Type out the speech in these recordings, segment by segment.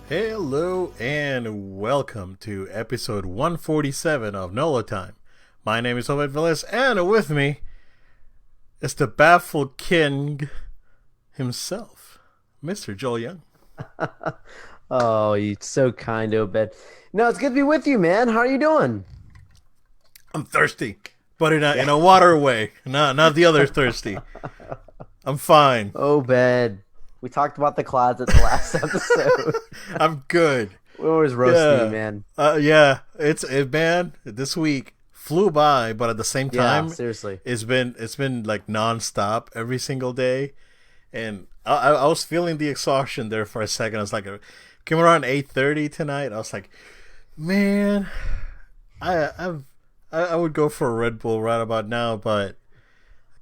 Hello and welcome to episode 147 of Nolo Time. My name is Obed Velez, and with me is the baffled king himself, Mr. Joel Young. Oh, you're so kind, Obed. No, it's good to be with you, man. How are you doing? I'm thirsty, but in a Yeah. in a water way, not the other thirsty. I'm fine. Obed. We talked about the closet the last episode. I'm good. We're always roasting you, Yeah, man. yeah. Man. This week flew by, but at the same Yeah, time, seriously. it's been like nonstop every single day. And I was feeling the exhaustion there for a second. I was like, came around 8:30 tonight. I was like, man, I I've, I would go for a Red Bull right about now, but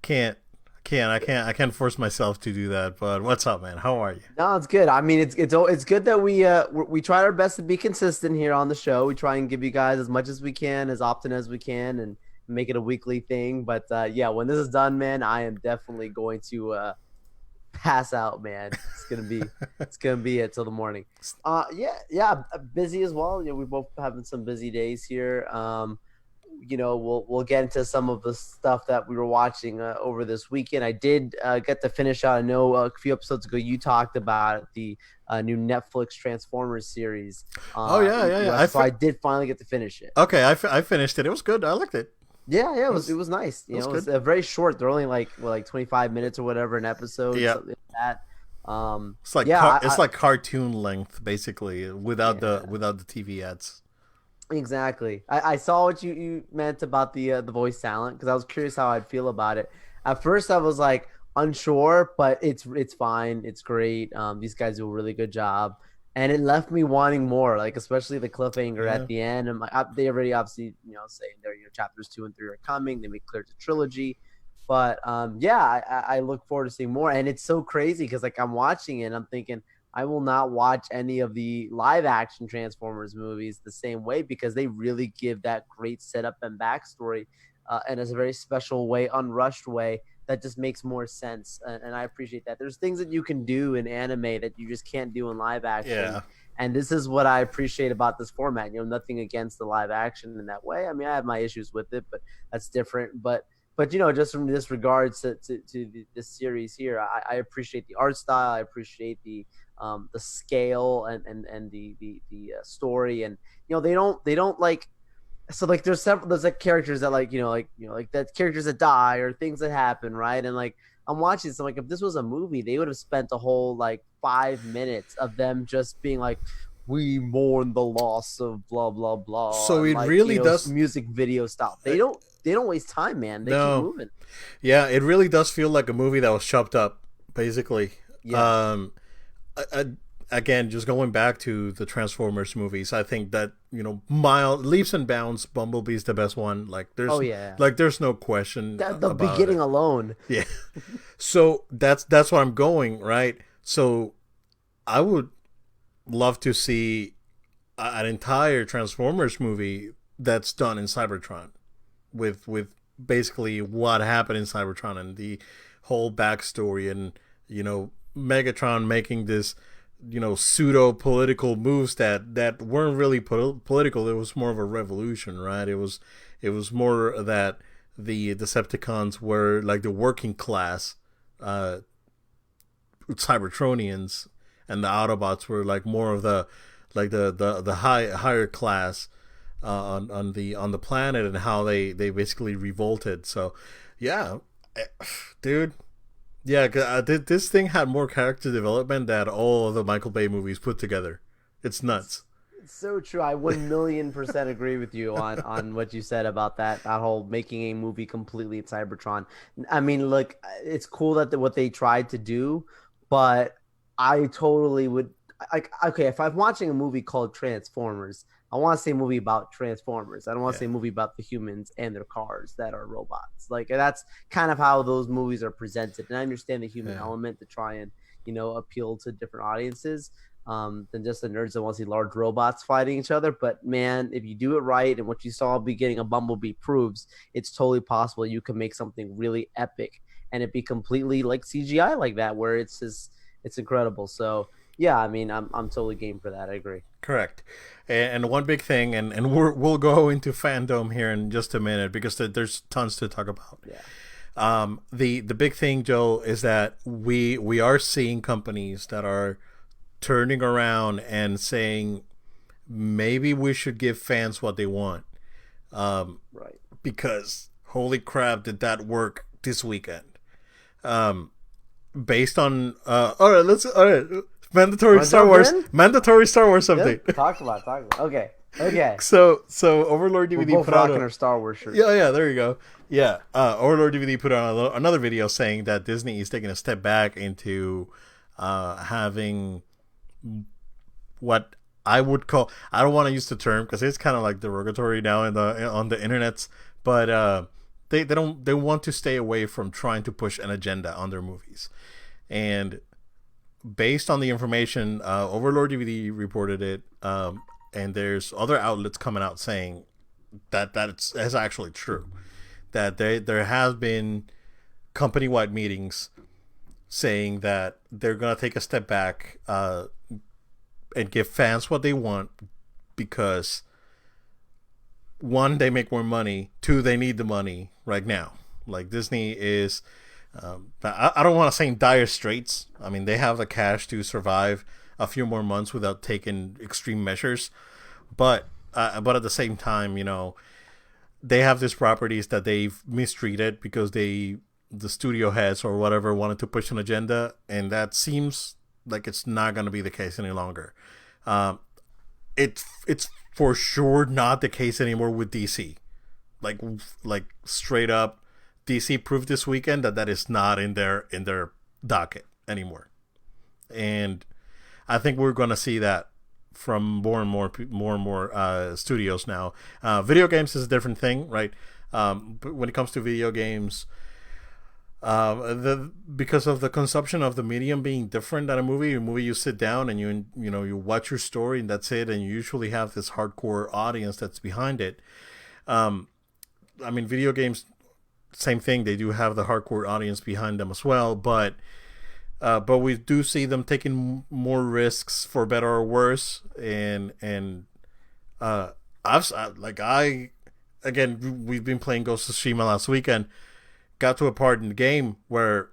I can't force myself to do that. But what's up, man? How are you? No, it's good. I mean, it's good that we try our best to be consistent here on the show. We try and give you guys as much as we can, as often as we can, and make it a weekly thing. But yeah, when this is done, man, I am definitely going to pass out, man. It's gonna be it till the morning. Yeah, busy as well. We both having some busy days here. We'll get into some of the stuff that we were watching over this weekend. I did get to finish out. I know a few episodes ago you talked about the new Netflix Transformers series. Oh yeah, yeah, yeah. So I did finally get to finish it. Okay, I finished it. It was good. I liked it. Yeah, It it was nice. it was It was good. very short. They're only like 25 minutes or whatever an episode, Yeah, something like that. it's like Yeah, it's like cartoon length basically without yeah, the TV ads. exactly. I saw what you meant about the voice talent because I was curious how I'd feel about it. At first, I was like unsure, but it's fine. It's great. These guys do a really good job, and it left me wanting more. Like especially the cliffhanger at Yeah, the end. And they already obviously saying there chapters 2 and 3 are coming. They make clear it's a trilogy. But yeah, I look forward to seeing more, and it's so crazy because like I'm watching it, and I'm thinking I will not watch any of the live action Transformers movies the same way because they really give that great setup and backstory, and it's a very special way, unrushed way that just makes more sense. And I appreciate that. There's things that you can do in anime that you just can't do in live action. yeah, And this is what I appreciate about this format. Nothing against the live action in that way. I mean, I have my issues with it, but that's different. But just from this regards to this series here, I appreciate the art style. I appreciate the scale and the story, and they don't like, so like there's like characters that like that characters that die or things that happen, right? And like I'm watching this, I'm like, if this was a movie, they would have spent a whole like 5 minutes of them just being like, we mourn the loss of blah blah blah, so and it like really does. music video stuff. uh, They don't waste time, man. They keep no, moving. yeah, it really does feel like a movie that was chopped up, basically. Yeah. Um, I, Again, just going back to the Transformers movies, I think that mile leaps and bounds, Bumblebee's the best one. Oh yeah. There's no question The about beginning it. alone. Yeah. So that's what I'm going, right? So I would love to see an entire Transformers movie that's done in Cybertron, with basically what happened in Cybertron and the whole backstory, and Megatron making this pseudo political moves that weren't really political. It was more of a revolution, right? It was more that the Decepticons were like the working class uh Cybertronians, and the Autobots were like more of the higher class on the planet, and how they basically revolted. So yeah, dude. Yeah, 'cause, this thing had more character development than all of the Michael Bay movies put together. It's It's nuts. it's so true. I 1,000,000% agree with you on what you said about that whole making a movie completely in Cybertron. I mean, look, it's cool that what they tried to do, but I totally would like, okay, if I'm watching a movie called Transformers, I want to see a movie about Transformers. I don't want to Yeah, see a movie about the humans and their cars that are robots. Like that's kind of how those movies are presented. And I understand the human yeah, element to try and appeal to different audiences, than just the nerds that want to see large robots fighting each other. But man, if you do it right, and what you saw at the beginning of Bumblebee proves, it's totally possible you can make something really epic and it be completely like CGI like that, where it's incredible. So Yeah, I mean, I'm totally game for that. I agree. Correct. And one big thing, and we'll go into fandom here in just a minute because there's tons to talk about. Yeah. The big thing, Joe, is that we are seeing companies that are turning around and saying maybe we should give fans what they want. Right. Because holy crap, did that work this weekend? Um, Based on all right, mandatory Want to Star jump Wars, in? mandatory Star Wars something. Yeah. Talk about. Okay. Okay. So Overlord We're DVD both put out rocking our Star Wars shirts. yeah, there you go. Yeah, Overlord DVD put out another video saying that Disney is taking a step back into having what I would call, I don't want to use the term because it's kind of like derogatory now on the internets, but they want to stay away from trying to push an agenda on their movies. And based on the information, Overlord DVD reported it, and there's other outlets coming out saying that's actually true. That there has been company-wide meetings saying that they're gonna take a step back and give fans what they want because one, they make more money. Two, they need the money right now. Like Disney is, I don't want to say in dire straits. I mean, they have the cash to survive a few more months without taking extreme measures, but at the same time, they have these properties that they've mistreated because the studio heads or whatever wanted to push an agenda, and that seems like it's not going to be the case any longer. It's for sure not the case anymore with DC. Like straight up, DC proved this weekend that is not in their docket anymore, and I think we're going to see that from more and more studios now. Video games is a different thing, right? But when it comes to video games, because of the consumption of the medium being different than a movie you sit down and you watch your story and that's it, and you usually have this hardcore audience that's behind it. I mean, video games, same thing. They do have the hardcore audience behind them as well, but we do see them taking more risks for better or worse. And we've been playing Ghost of Tsushima last weekend. Got to a part in the game where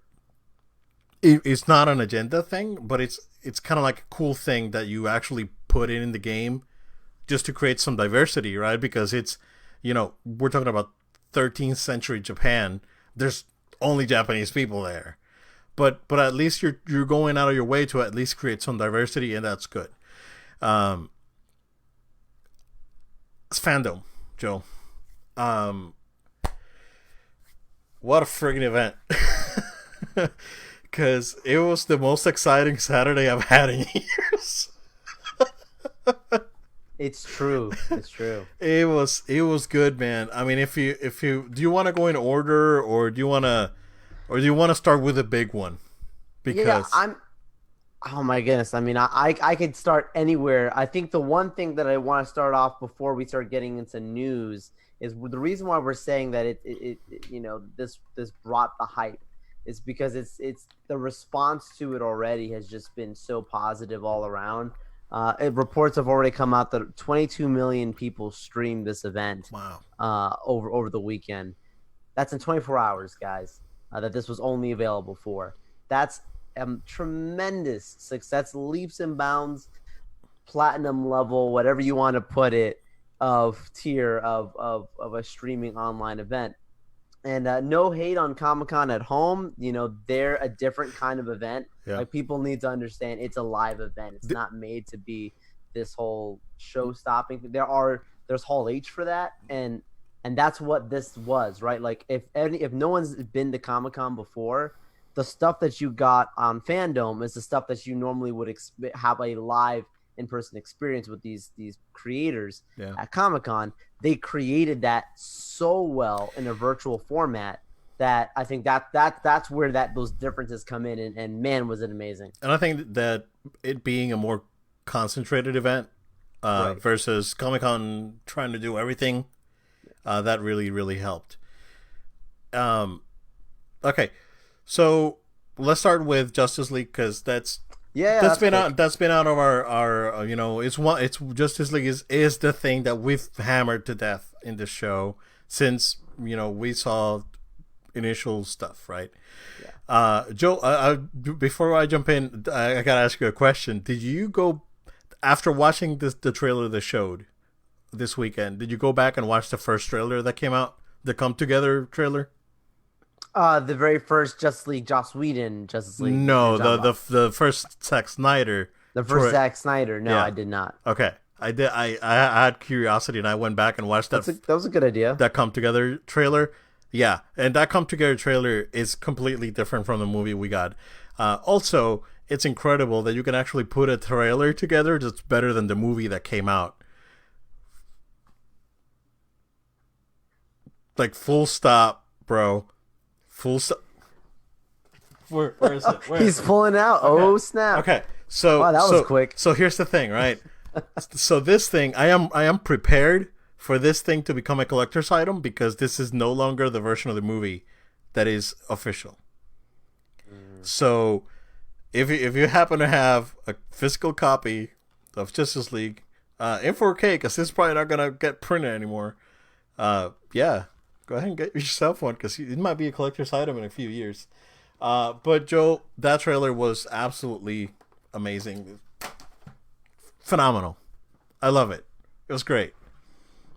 it's not an agenda thing, but it's kind of like a cool thing that you actually put in the game just to create some diversity, right? Because it's, we're talking about 13th century Japan. There's only Japanese people there. But at least you're going out of your way to at least create some diversity, and that's good. It's fandom, Joe. What a friggin' event. Because it was the most exciting Saturday I've had in years. It's true. It's true. It was good, man. I mean, if you do you want to go in order, or do you want to start with a big one? Because oh my goodness. I mean, I could start anywhere. I think the one thing that I want to start off before we start getting into news is the reason why we're saying that this brought the hype is because it's the response to it already has just been so positive all around. Reports have already come out that 22 million people streamed this event. Wow. Over the weekend. That's in 24 hours, guys. That this was only available for. That's tremendous success. That's leaps and bounds, platinum level, whatever you want to put it, of tier of a streaming online event. And no hate on Comic-Con at home. They're a different kind of event. Yeah. Like, people need to understand it's a live event. It's not made to be this whole show-stopping. There's Hall H for that, and that's what this was, right? Like, if no one's been to Comic-Con before, the stuff that you got on Fandome is the stuff that you normally would have a live in-person experience with these creators at Comic-Con. They created that so well in a virtual format that I think that's where those differences come in, and man, was it amazing. And I think that it being a more concentrated event right. versus Comic-Con trying to do everything, that really, really helped. Okay, so let's start with Justice League, because that's Yeah, that's quick. That's been out of our it's Justice League is the thing that we've hammered to death in the show since we saw initial stuff, right? Yeah. Joe, before I jump in, I gotta ask you a question. Did you go after watching the trailer that showed this weekend? Did you go back and watch the first trailer that came out, the Come Together trailer? The very first Justice League, Joss Whedon Justice League. No, the first Zack Snyder. The first Zack Snyder. No, Yeah. I did not. Okay, I did. I had curiosity and I went back and watched That was a good idea. that Come Together trailer. Yeah, and that Come Together trailer is completely different from the movie we got. Also, it's incredible that you can actually put a trailer together that's better than the movie that came out. Like full stop, bro. Full stop. Where is it? He's pulling out. Okay. Oh snap! Okay, so wow, that was quick. So here's the thing, right? So this thing, I am prepared for this thing to become a collector's item because this is no longer the version of the movie that is official. So if you happen to have a physical copy of Justice League in 4K, because this is probably not gonna get printed anymore, yeah, go ahead and get yourself one because it might be a collector's item in a few years. But Joe, that trailer was absolutely amazing, phenomenal. I love it. It was great.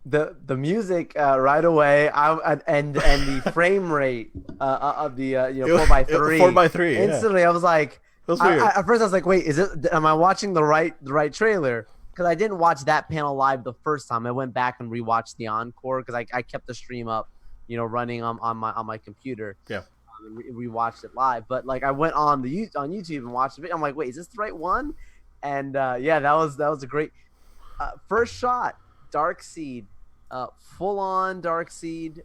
The music right away, and the frame rate of the 4x3. 4x3. Instantly, yeah. I was like, at first I was like, wait, am I watching the right trailer? Because I didn't watch that panel live the first time. I went back and rewatched the encore because I kept the stream up, running on my computer. Yeah. And rewatched it live, but like I went on YouTube and watched it. I'm like, wait, is this the right one? And yeah, that was a great first shot. Darkseid, full on Darkseid,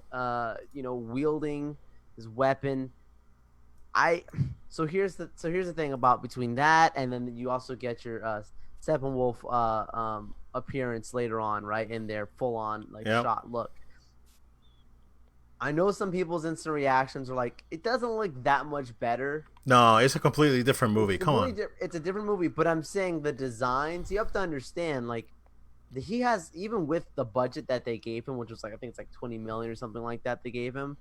wielding his weapon. So here's the thing about between that and then you also get your Steppenwolf appearance later on, right in there, full on shot look. I know some people's instant reactions are like, it doesn't look that much better. No, it's a completely different movie. Come on. It's a different movie, but I'm saying the designs, you have to understand, like, he has, even with the budget that they gave him, which was like, I think it's like 20 million or something like that they gave him,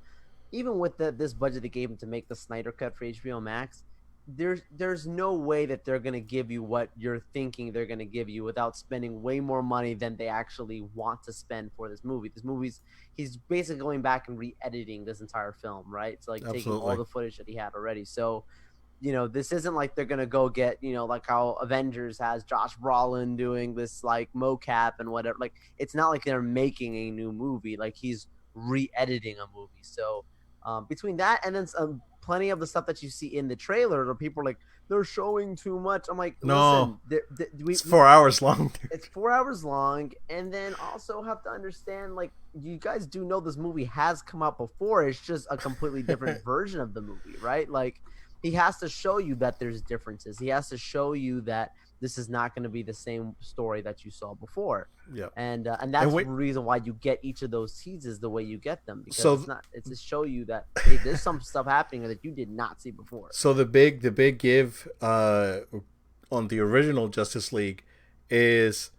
even with this budget they gave him to make the Snyder Cut for HBO Max, there's no way that they're going to give you what you're thinking they're going to give you without spending way more money than they actually want to spend for this movie. He's basically going back and re-editing this entire film, right? It's like taking all the footage that he had already. So, this isn't like they're going to go get, like how Avengers has Josh Brolin doing this like mocap and whatever. Like, it's not like they're making a new movie. Like, he's re-editing a movie. So between that and then plenty of the stuff that you see in the trailer where people are like, they're showing too much. I'm like, no, listen, it's 4 hours long. Dude. It's 4 hours long. And then also have to understand, like, you guys do know this movie has come out before. It's just a completely different version of the movie, right? Like, he has to show you that there's differences. He has to show you that this is not going to be the same story that you saw before. Yeah. And that's the reason why you get each of those teases the way you get them, because it's to show you that hey, there's some stuff happening that you did not see before. So the big give on the original Justice League is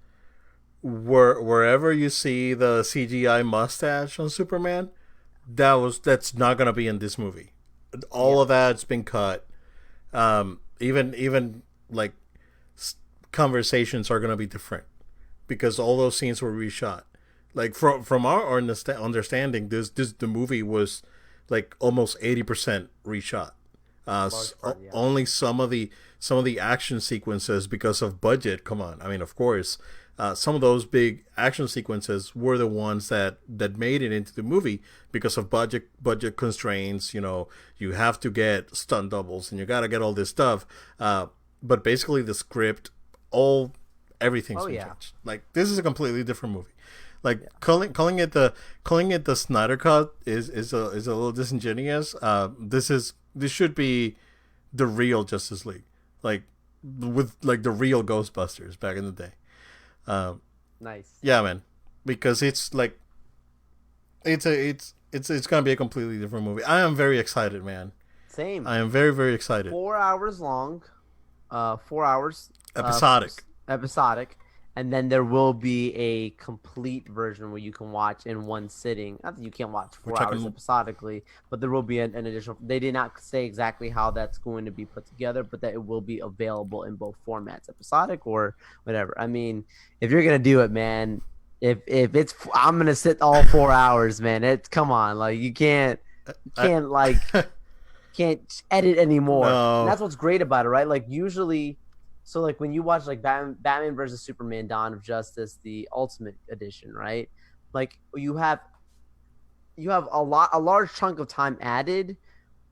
wherever you see the CGI mustache on Superman, that's not going to be in this movie. All of that's been cut. Even like conversations are going to be different because all those scenes were reshot. Like from our understanding, the movie was like almost 80% reshot. Only some of the action sequences because of budget. Come on, I mean, of course, some of those big action sequences were the ones that made it into the movie because of budget constraints. You have to get stunt doubles and you got to get all this stuff. But basically, the script, everything's been changed. Like, this is a completely different movie. Like, calling it the Snyder Cut is a little disingenuous. This should be the real Justice League, like with like the real Ghostbusters back in the day. Nice. Yeah, man, because it's like it's gonna be a completely different movie. I am very excited, man. Same. I am very, very excited. 4 hours long. 4 hours. Episodic. Episodic. And then there will be a complete version where you can watch in one sitting. Not that you can't watch 4 hours episodically, but there will be an additional. They did not say exactly how that's going to be put together, but that it will be available in both formats, episodic or whatever. I mean, if you're gonna do it, man, if it's, I'm gonna sit all 4 hours, man. It's come on, like you can't can't edit anymore. No. And that's what's great about it, right? Like usually. So, like, when you watch, like, Batman versus Superman, Dawn of Justice, the Ultimate Edition, right? Like, you have a large chunk of time added,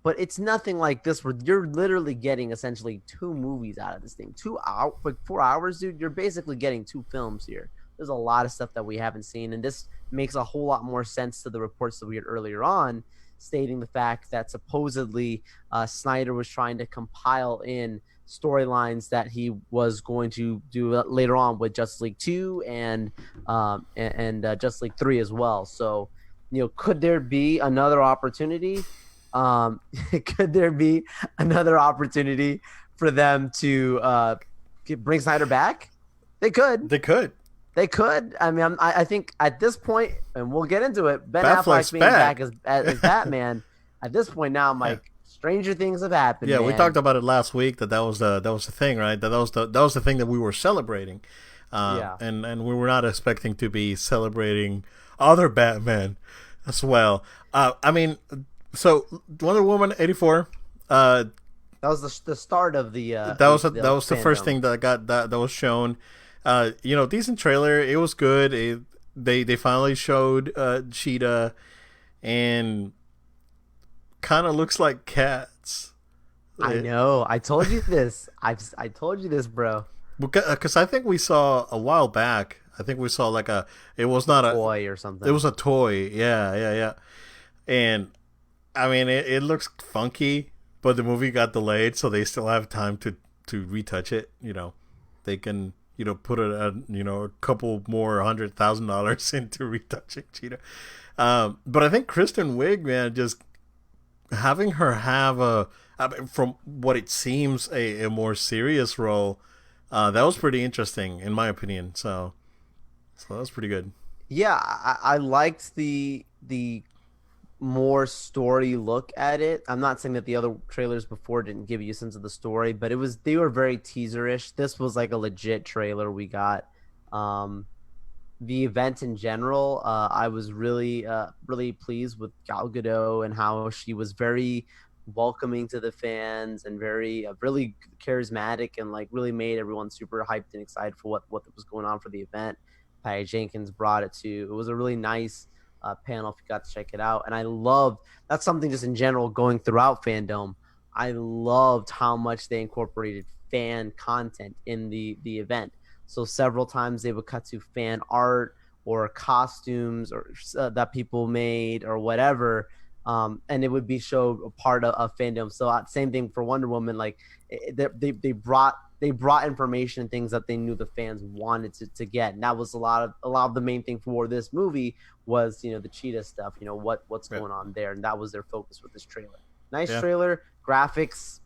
but it's nothing like this where you're literally getting essentially 2 movies out of this thing. 4 hours, dude. You're basically getting 2 films here. There's a lot of stuff that we haven't seen, and this makes a whole lot more sense to the reports that we had earlier on, stating the fact that supposedly Snyder was trying to compile in storylines that he was going to do later on with Justice League 2 and Justice League 3 as well. So, could there be another opportunity? Could there be another opportunity for them to bring Snyder back? They could. I mean, I think at this point, and we'll get into it, Ben Affleck being back as Batman. At this point now, I'm like, stranger things have happened. Yeah, man. We talked about it last week that was the thing, right? That was the thing that we were celebrating. And we were not expecting to be celebrating other Batman as well. I mean, so Wonder Woman 84. That was the start of the. That was the first thing that was shown. Decent trailer. It was good. They finally showed Cheetah, and kind of looks like cats. I know. I told you this. I told you this, bro. Because I think we saw a while back. I think we saw like it was not a toy or something. It was a toy. Yeah. And I mean, it looks funky, but the movie got delayed, so they still have time to retouch it. They can put a couple more $100,000 into retouching Cheetah. But I think Kristen Wiig, man, just having her have from what it seems a more serious role, that was pretty interesting in my opinion. So that was pretty good. Yeah, I liked the more story look at it. I'm not saying that the other trailers before didn't give you a sense of the story, but they were very teaserish. This was like a legit trailer we got. The event in general, I was really pleased with Gal Gadot and how she was very welcoming to the fans and very really charismatic and like really made everyone super hyped and excited for what was going on for the event. Patty Jenkins brought it to. It was a really nice panel if you got to check it out. And I loved, that's something just in general going throughout Fandome. I loved how much they incorporated fan content in the event. So several times they would cut to fan art or costumes or that people made or whatever. And it would be showed a part of Fandome. So same thing for Wonder Woman. Like they brought information and things that they knew the fans wanted to get. And that was a lot of the main thing for this movie was, the Cheetah stuff, what's going on there. And that was their focus with this trailer. Nice trailer, graphics,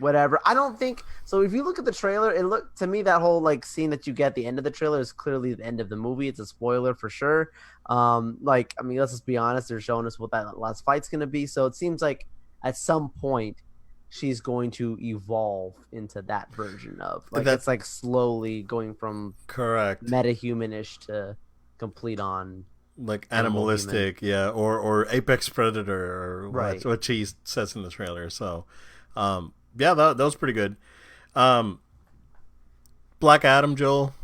whatever. I don't think so. If you look at the trailer, it looked to me that whole like scene that you get at the end of the trailer is clearly the end of the movie. It's a spoiler for sure. Let's just be honest. They're showing us what that last fight's going to be. So it seems like at some point she's going to evolve into that version of it's like slowly going from correct metahumanish to complete on like animalistic, or apex predator, or right. what she says in the trailer. So, that was pretty good. Black Adam, Joel.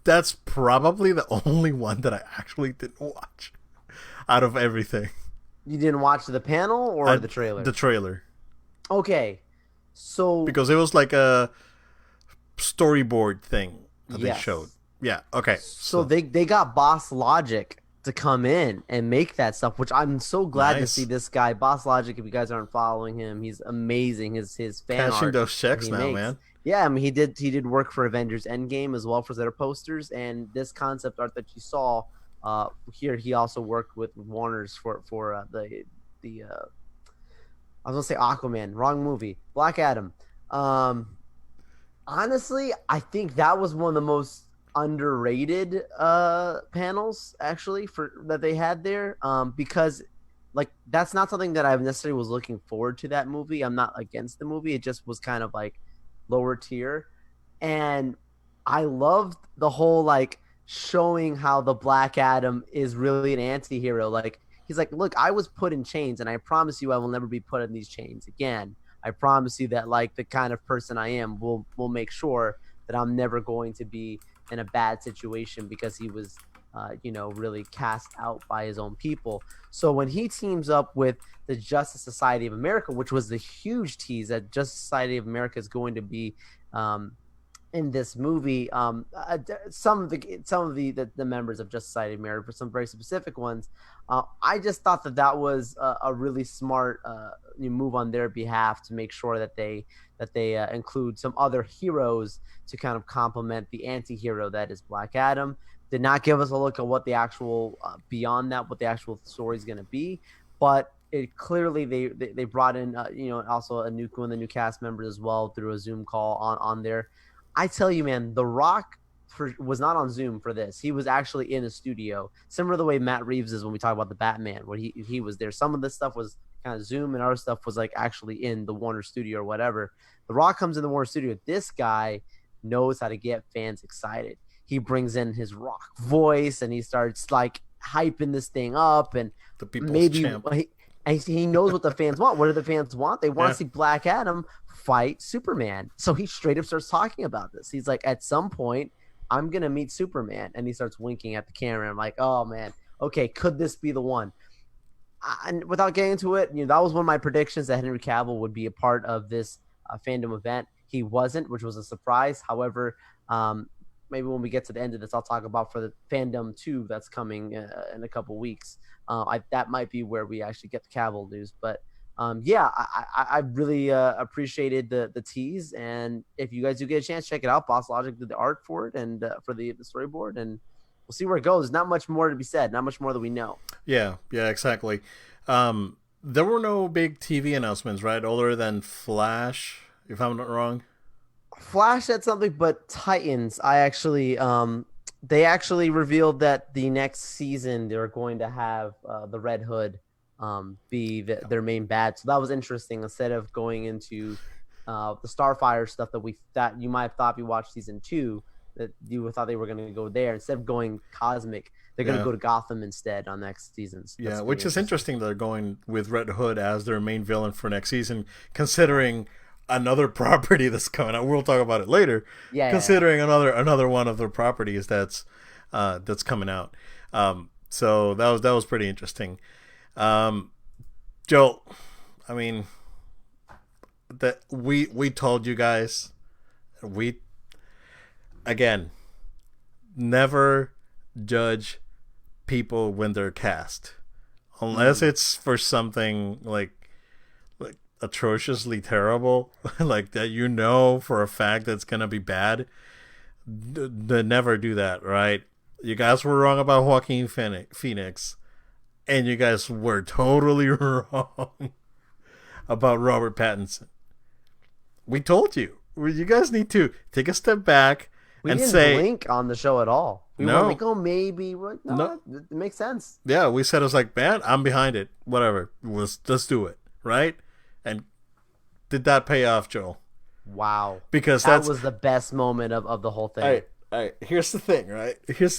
That's probably the only one that I actually didn't watch out of everything. You didn't watch the panel or the trailer? The trailer. Okay, so because it was like a storyboard thing that they showed. Yeah. Okay. So they got Boss Logic to come in and make that stuff, which I'm so glad to see this guy, Boss Logic. If you guys aren't following him, he's amazing. His fan cashing art those checks now, man. Yeah, I mean he did work for Avengers Endgame as well for their posters, and this concept art that you saw here, he also worked with Warner's for the I was gonna say Aquaman, wrong movie. Black Adam. Um, Honestly, I think that was one of the most underrated panels actually for that they had there. Because like that's not something that I necessarily was looking forward to that movie. I'm not against the movie. It just was kind of like lower tier. And I loved the whole like showing how the Black Adam is really an anti-hero. Like he's like, look, I was put in chains and I promise you I will never be put in these chains again. I promise you that like the kind of person I am will make sure that I'm never going to be in a bad situation because he was really cast out by his own people. So when he teams up with the Justice Society of America, which was the huge tease that Justice Society of America is going to be um, in this movie, some of the members of Justice Society of America, for some very specific ones, I just thought that was a really smart move on their behalf to make sure that they include some other heroes to kind of complement the anti-hero that is Black Adam. Did not give us a look at what the actual beyond that, what the actual story is going to be, but it clearly they brought in also one of the new cast members as well through a Zoom call on there. I tell you, man, The Rock was not on Zoom for this. He was actually in a studio, similar to the way Matt Reeves is when we talk about the Batman, where he was there. Some of this stuff was kind of Zoom, and other stuff was like actually in the Warner studio or whatever. The Rock comes in the Warner studio. This guy knows how to get fans excited. He brings in his rock voice, and he starts like hyping this thing up, and The people's maybe champ. he knows what the fans want. What do the fans want? They want to see Black Adam fight Superman. So he straight up starts talking about this. He's like, at some point, I'm gonna meet Superman, and he starts winking at the camera. I'm like, oh man, okay, could this be the one? And without getting into it, that was one of my predictions that Henry Cavill would be a part of this fandom event. He wasn't, which was a surprise. However, maybe when we get to the end of this, I'll talk about for the Fandom 2 that's coming in a couple weeks. That might be where we actually get the Cavill news. But I really appreciated the tease. And if you guys do get a chance, check it out. Boss Logic did the art for it and for the storyboard. And we'll see where it goes. Not much more to be said. Not much more that we know. Yeah, exactly. There were no big TV announcements, right? Other than Flash, if I'm not wrong. Flash had something, but Titans, they actually revealed that the next season they're going to have the Red Hood be their main bad. So that was interesting. Instead of going into the Starfire stuff that you might have thought you watched season 2, that you thought they were going to go there, instead of going cosmic, they're going to go to Gotham instead on next seasons. Yeah, which is interesting that they're going with Red Hood as their main villain for next season, considering another property that's coming out. We'll talk about it later. Considering another one of their properties that's coming out. So that was pretty interesting. Joe, I mean, that we told you guys, again, never judge people when they're cast, unless it's for something like atrociously terrible, like that for a fact that's gonna be bad. Never do that, right? You guys were wrong about Joaquin Phoenix, and you guys were totally wrong about Robert Pattinson. We told you. You guys need to take a step back and say, we didn't blink on the show at all. We No. were like, oh, maybe. No, it makes sense. Yeah, we said, it was like, man, I'm behind it. Whatever. Let's do it, right? And did that pay off, Joel? Wow. Because that was the best moment of the whole thing. All right. Here's the thing, right? Here's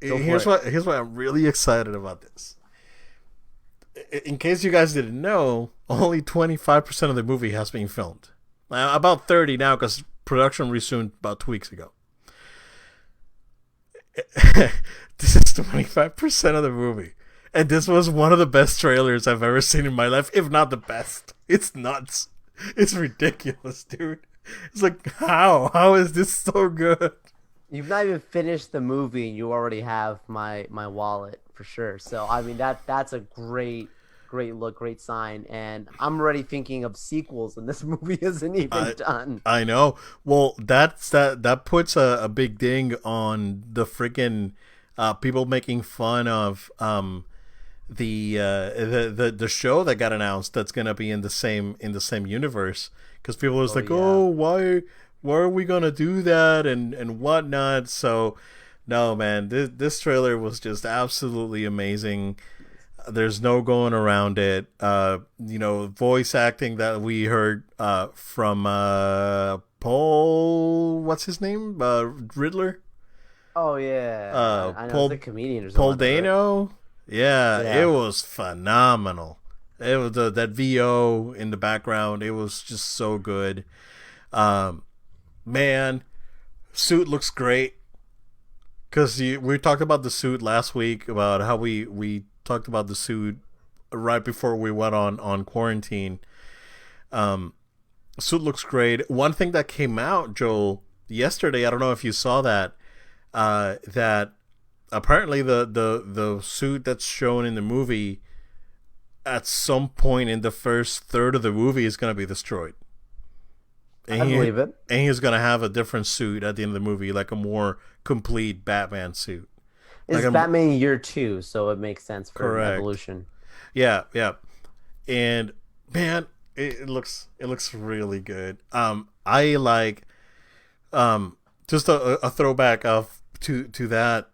Here's why I'm really excited about this. In case you guys didn't know, only 25% of the movie has been filmed. About 30 now, because production resumed about 2 weeks ago. This is 25% of the movie. And this was one of the best trailers I've ever seen in my life, if not the best. It's nuts. It's ridiculous, dude. It's like, how? How is this so good? You've not even finished the movie, and you already have my wallet for sure. So I mean that's a great look, great sign, and I'm already thinking of sequels, and this movie isn't even done. I know. Well, that puts a big ding on the freaking people making fun of the show that got announced that's gonna be in the same universe, because people was like, yeah. oh, why are we gonna do that and whatnot. So no, man, this trailer was just absolutely amazing. There's no going around it. Voice acting that we heard from Paul, what's his name, Riddler. Oh yeah, I know Paul it's a comedian or something. Paul Like that, right? Dano. Yeah, Yeah. it was phenomenal. It was that VO in the background. It was just so good. Man, suit looks great. Because we talked about the suit last week, about how we talked about the suit right before we went on quarantine. Suit looks great. One thing that came out, Joel, yesterday, I don't know if you saw that, that apparently the suit that's shown in the movie at some point in the first third of the movie is going to be destroyed. And I believe it. And he's going to have a different suit at the end of the movie, like a more complete Batman suit. It's Like Batman year 2, so it makes sense for Correct. evolution. Yeah. And man, it looks really good. I like just a throwback to that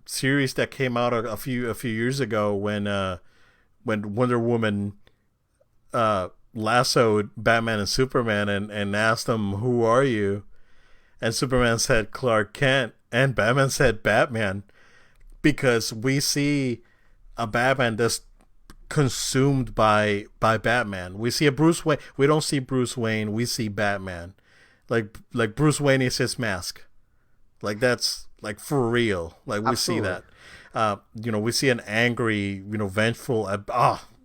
series that came out a few years ago when Wonder Woman lassoed Batman and Superman and asked them, "Who are you?" And Superman said Clark Kent, and Batman said Batman, because we see a Batman that's consumed by Batman. We see a Bruce Wayne. We don't see Bruce Wayne. We see Batman. Like Bruce Wayne is his mask. Like that's like for real. Like we Absolutely. see that. We see an angry, vengeful.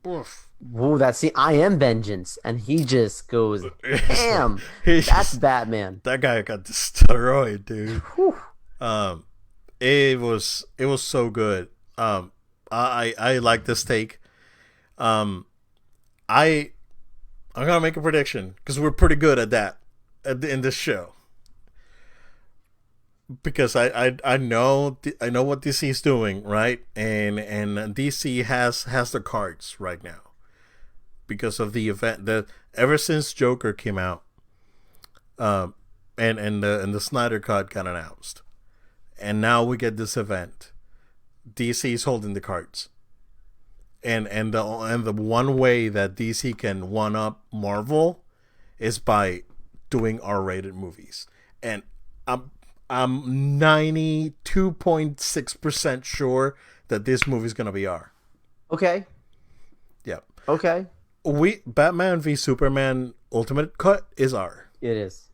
Oof. Whoa, I am vengeance, and he just goes damn. He's That's just- Batman. That guy got destroyed, dude. Whew. It was so good. I like this take. I'm gonna make a prediction because we're pretty good at that in this show. Because I know what DC is doing, right, and DC has the cards right now because of the event that ever since Joker came out, and the Snyder Cut got announced, and now we get this event. DC is holding the cards, and the one way that DC can one up Marvel is by doing R-rated movies, and I'm 92.6% sure that this movie's gonna be R. Okay. Yeah. Okay. Batman v Superman Ultimate Cut is R. It is.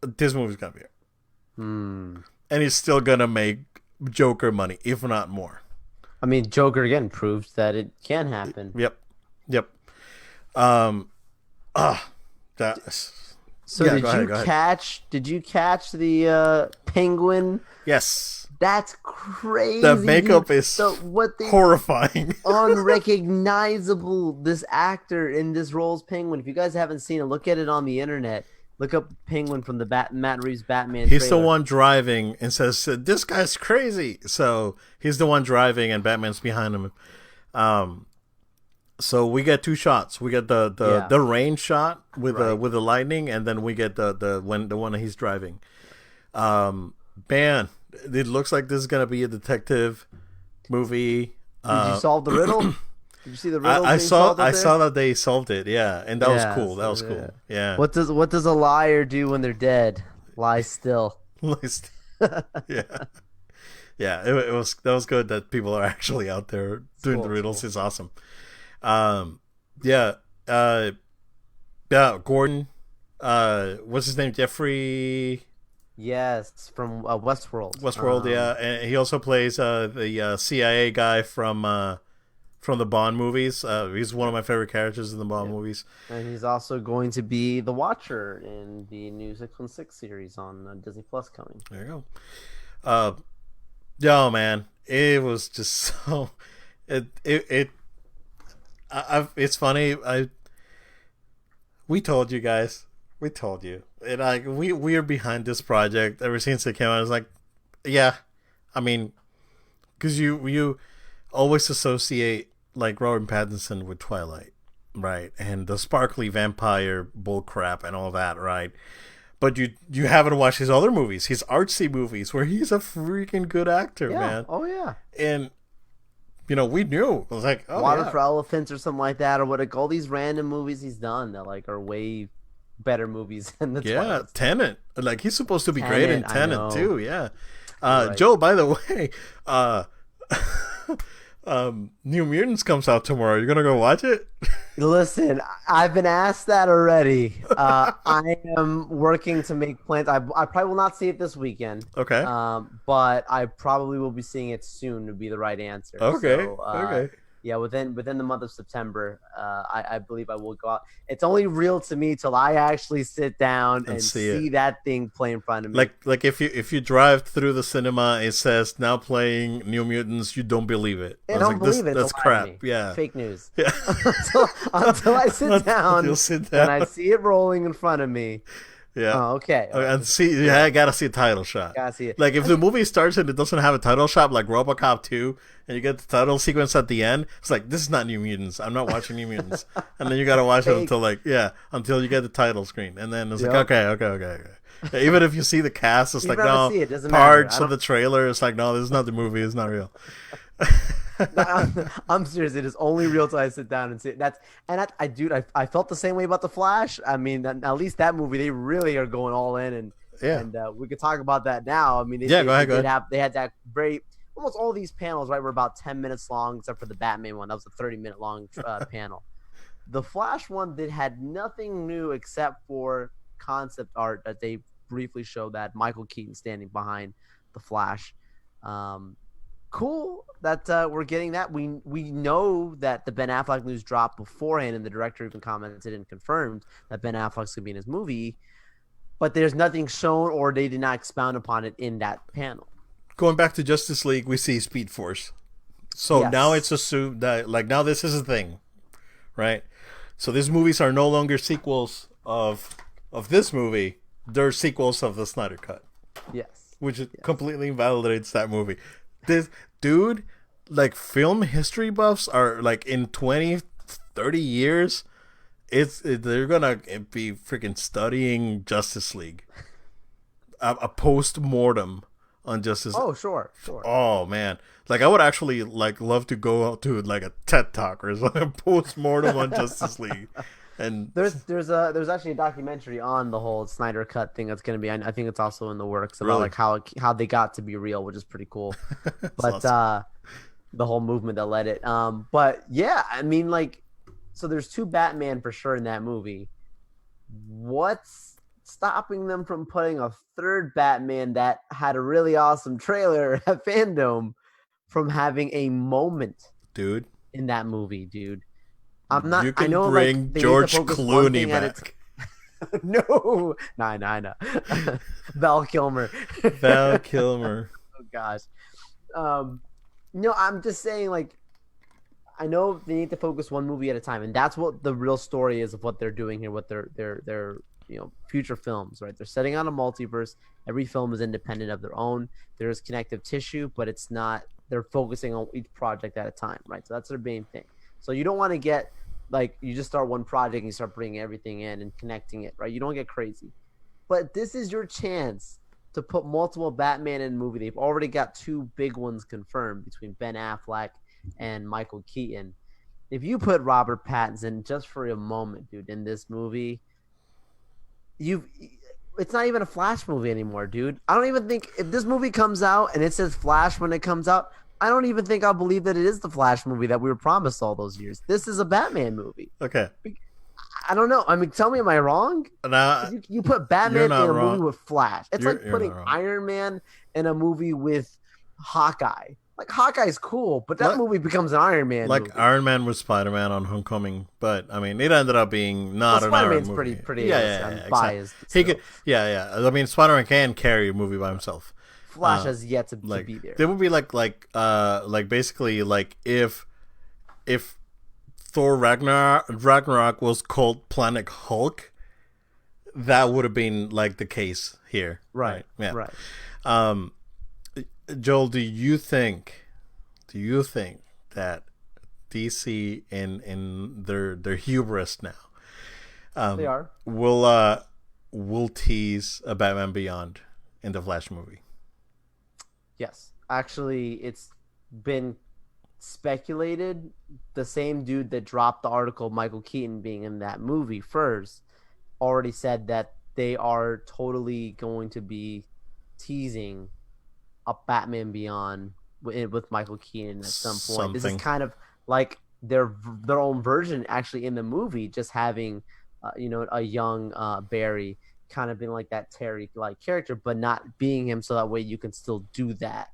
This movie's gonna be R. And he's still gonna make Joker money, if not more. I mean, Joker again proves that it can happen. Yep. That's. So Yeah, did go ahead, you go ahead. Did you catch the Penguin? Yes. That's crazy. The makeup is what they horrifying. unrecognizable. This actor in this role as Penguin. If you guys haven't seen it, look at it on the internet. Look up Penguin from the Matt Reeves Batman. He's trailer. the one driving and says, "This guy's crazy." So he's the one driving, and Batman's behind him. So we get two shots. We get the rain shot with the lightning, and then we get the one that he's driving. Man, it looks like this is gonna be a detective movie. Did you solve the riddle? Did you see the riddle? I saw that they solved it. Yeah, and that was cool. That was yeah. cool. Yeah. What does a liar do when they're dead? Lie still. Yeah. Yeah, that was good that people are actually out there doing the riddles. Cool. It's awesome. Gordon, what's his name? Jeffrey. Yes, from Westworld. Yeah, and he also plays the CIA guy from the Bond movies. He's one of my favorite characters in the Bond movies. And he's also going to be the Watcher in the new 616 series on Disney Plus coming. There you go. Yo, man, it was just so. It's funny. We told you guys. We told you. And we are behind this project ever since it came out. I was like, yeah, I mean, because you always associate like Robert Pattinson with Twilight, right? And the sparkly vampire bullcrap and all that, right? But you haven't watched his other movies, his artsy movies, where he's a freaking good actor, man. Oh yeah. And we knew. It was like, oh, Water for Elephants or something like that, or what? All these random movies he's done that like are way better movies than the Twilight. Tenet. Like he's supposed to be great in Tenet too. Yeah. Right. Joe, by the way, New Mutants comes out tomorrow. You gonna go watch it? Listen, I've been asked that already. I am working to make plans. I probably will not see it this weekend. Okay. But I probably will be seeing it soon to be the right answer. Okay. So, Okay. Yeah, within the month of September, I believe I will go out. It's only real to me till I actually sit down and see that thing play in front of me. Like if you drive through the cinema, it says now playing New Mutants. You don't believe it. I don't believe it. That's crap. Yeah, fake news. Yeah. until I sit down, you'll sit down and I see it rolling in front of me. Yeah. Oh, okay. And see, I gotta see a title shot. Gotta see it. Like if the movie starts and it doesn't have a title shot, like RoboCop 2, and you get the title sequence at the end, it's like, this is not New Mutants. I'm not watching New Mutants. And then you gotta watch it until you get the title screen, and then it's like, okay. Even if you see the cast, it's like, no, parts of the trailer. It's like, no, this is not the movie. It's not real. I'm serious. It is only real till I sit down and see it. I felt the same way about The Flash. I mean, at least that movie, they really are going all in, and we could talk about that now. I mean, go ahead. They had that great. Almost all these panels, right, were about 10 minutes long, except for the Batman one. That was a 30-minute long panel. The Flash one had nothing new except for concept art that they briefly showed that Michael Keaton standing behind the Flash. Cool that we're getting that. We know that the Ben Affleck news dropped beforehand, and the director even commented and confirmed that Ben Affleck's going to be in his movie. But there's nothing shown, or they did not expound upon it in that panel. Going back to Justice League, we see Speed Force. So now it's assumed that, like, now this is a thing, right? So these movies are no longer sequels of this movie. They're sequels of the Snyder Cut. Yes. Which completely invalidates that movie. This dude, like, film history buffs are, like, in 20, 30 years, they're gonna be freaking studying Justice League. A post-mortem on Justice. Oh, sure. Oh man, like I would actually like love to go out to like a TED Talk or something, a post-mortem on Justice League. And there's actually a documentary on the whole Snyder Cut thing that's going to be. I think it's also in the works about like how they got to be real, which is pretty cool. But awesome. The whole movement that led it. But yeah, I mean, like, so there's two Batman for sure in that movie. What's stopping them from putting a third Batman that had a really awesome trailer at Fandome from having a moment, dude, in that movie, dude? I'm not. You can I know, bring like, George Clooney back. No. Val Kilmer. Oh gosh. No, I'm just saying, like, I know they need to focus one movie at a time, and that's what the real story is of what they're doing here. What their future films, right? They're setting on a multiverse. Every film is independent of their own. There is connective tissue, but it's not. They're focusing on each project at a time, right? So that's their main thing. So you don't want to get, like, you just start one project and you start bringing everything in and connecting it, right? You don't get crazy. But this is your chance to put multiple Batman in a movie. They've already got two big ones confirmed between Ben Affleck and Michael Keaton. If you put Robert Pattinson just for a moment, dude, in this movie, it's not even a Flash movie anymore, dude. I don't even think if this movie comes out and it says Flash when it comes out, I don't even think I'll believe that it is the Flash movie that we were promised all those years. This is a Batman movie. Okay. I don't know. I mean, tell me, am I wrong? You put Batman in a movie with Flash. It's like putting Iron Man in a movie with Hawkeye. Like, Hawkeye's cool, but that movie becomes an Iron Man movie. Iron Man with Spider-Man on Homecoming, but I mean, it ended up being not an Iron Man movie. Pretty biased. Exactly. I mean, Spider-Man can carry a movie by himself. Flash has yet to be there. There would be like basically like if Thor Ragnarok was called Planet Hulk, that would have been like the case here. Right. Yeah. Right. Joel, do you think do you think that DC in their hubris now They are. will tease a Batman Beyond in the Flash movie? Yes. Actually, it's been speculated. The same dude that dropped the article, Michael Keaton being in that movie first, already said that they are totally going to be teasing a Batman Beyond with Michael Keaton at some point. This is kind of like their own version actually in the movie, just having a young Barry kind of being like that Terry like character, but not being him, so that way you can still do that.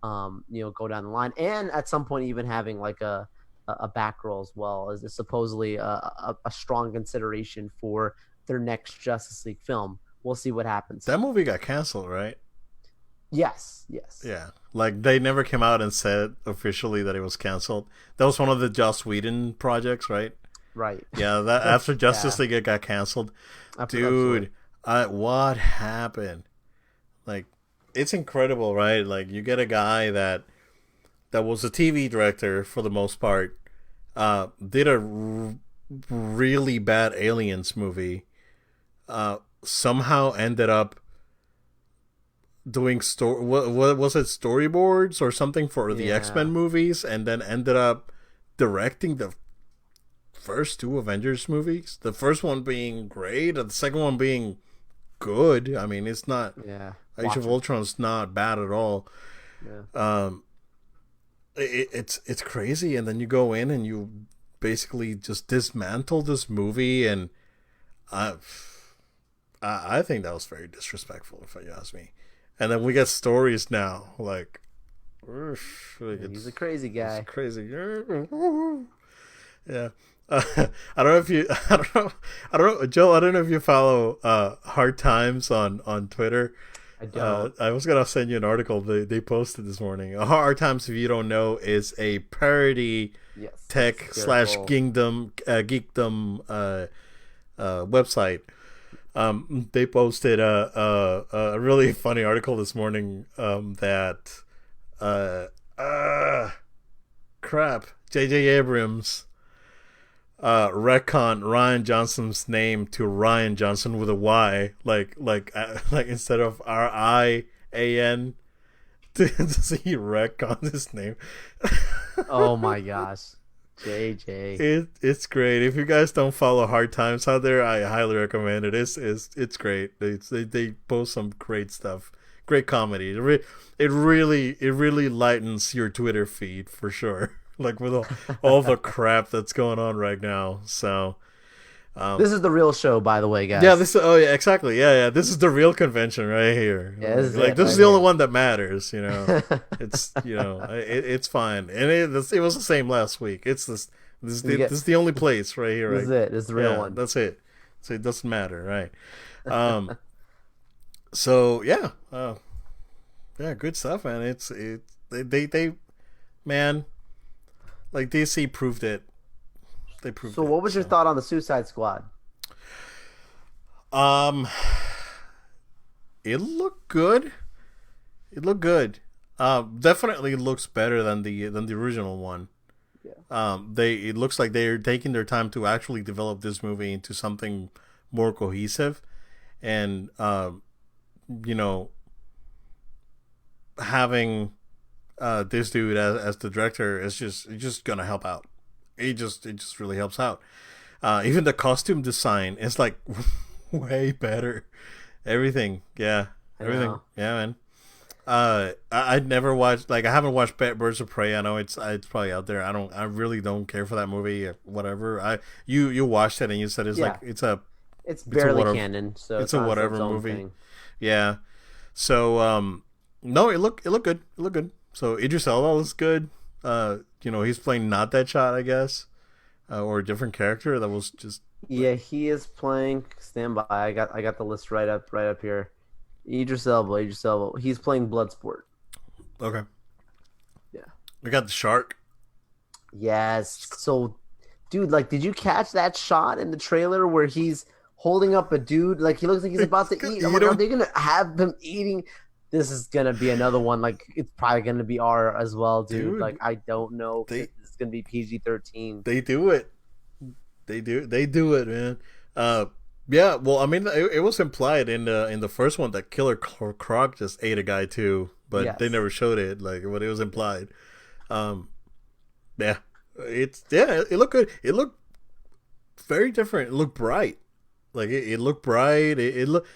Go down the line, and at some point even having like a back role as well, as supposedly a strong consideration for their next Justice League film. We'll see what happens. That movie got canceled, right? Yes. Yeah, like they never came out and said officially that it was canceled. That was one of the Joss Whedon projects, right? Right. Yeah, that after Justice League it got canceled. Dude, what happened? Like, it's incredible, right? Like, you get a guy that was a TV director for the most part, did a really bad Aliens movie, somehow ended up doing what was it, storyboards or something for the X-Men movies, and then ended up directing the first two Avengers movies. The first one being great, and the second one being good. I mean, it's not. Yeah. Age of Ultron's not bad at all. Yeah. It's crazy, and then you go in and you basically just dismantle this movie, and I think that was very disrespectful, if you ask me. And then we get stories now like he's a crazy guy. He's crazy. Yeah. I don't know if you. I don't know, Joe. I don't know if you follow Hard Times on Twitter. I don't. I was gonna send you an article they posted this morning. Hard Times, if you don't know, is a parody tech / geekdom website. They posted a really funny article this morning that J.J. Abrams retconned Ryan Johnson's name to Ryan Johnson with a Y, like instead of RIAN, to see retcon his name. Oh my gosh, JJ! It's great. If you guys don't follow Hard Times out there, I highly recommend it. It's great. They post some great stuff, great comedy. It really lightens your Twitter feed for sure. Like with all the crap that's going on right now. So this is the real show, by the way, guys. Yeah, exactly. Yeah. This is the real convention right here. Yeah, this is the only one that matters. It's it's fine, and it was the same last week. This is the only place right here. Right? This is the real one. That's it. So it doesn't matter, right? So yeah, good stuff, man. They man. Like, DC proved it. They proved it. So what was your thought on the Suicide Squad? It looked good. Definitely looks better than the original one. Yeah. It looks like they're taking their time to actually develop this movie into something more cohesive, and having this dude as the director is just gonna help out. It just really helps out. Even the costume design is like way better. Everything, yeah, man. I'd never watched, like, I haven't watched Birds of Prey. I know it's probably out there. I really don't care for that movie. Whatever. You watched it and you said it's barely canon. So it's a whatever movie. Thing. Yeah. So no, it looked good. It looked good. So Idris Elba looks good. He's playing not that shot, I guess, or a different character that was just. Yeah, he is playing. Stand by. I got the list right up here. Idris Elba. He's playing Bloodsport. Okay. Yeah. We got the shark. Yes. So, dude, like, did you catch that shot in the trailer where he's holding up a dude? Like, he looks like he's about to eat. I'm like, are they gonna have him eating this is gonna be another one. Like it's probably gonna be R as well, dude. Dude, Like I don't know if they it's gonna be PG-13. they do it. They do it, man. Uh, yeah. Well, I mean, it was implied in the first one that Killer Croc just ate a guy too, but they Yes. never showed it. Like, but it was implied. Um, yeah. Yeah. It looked good. It looked very different. It looked bright. Like it looked bright. It looked.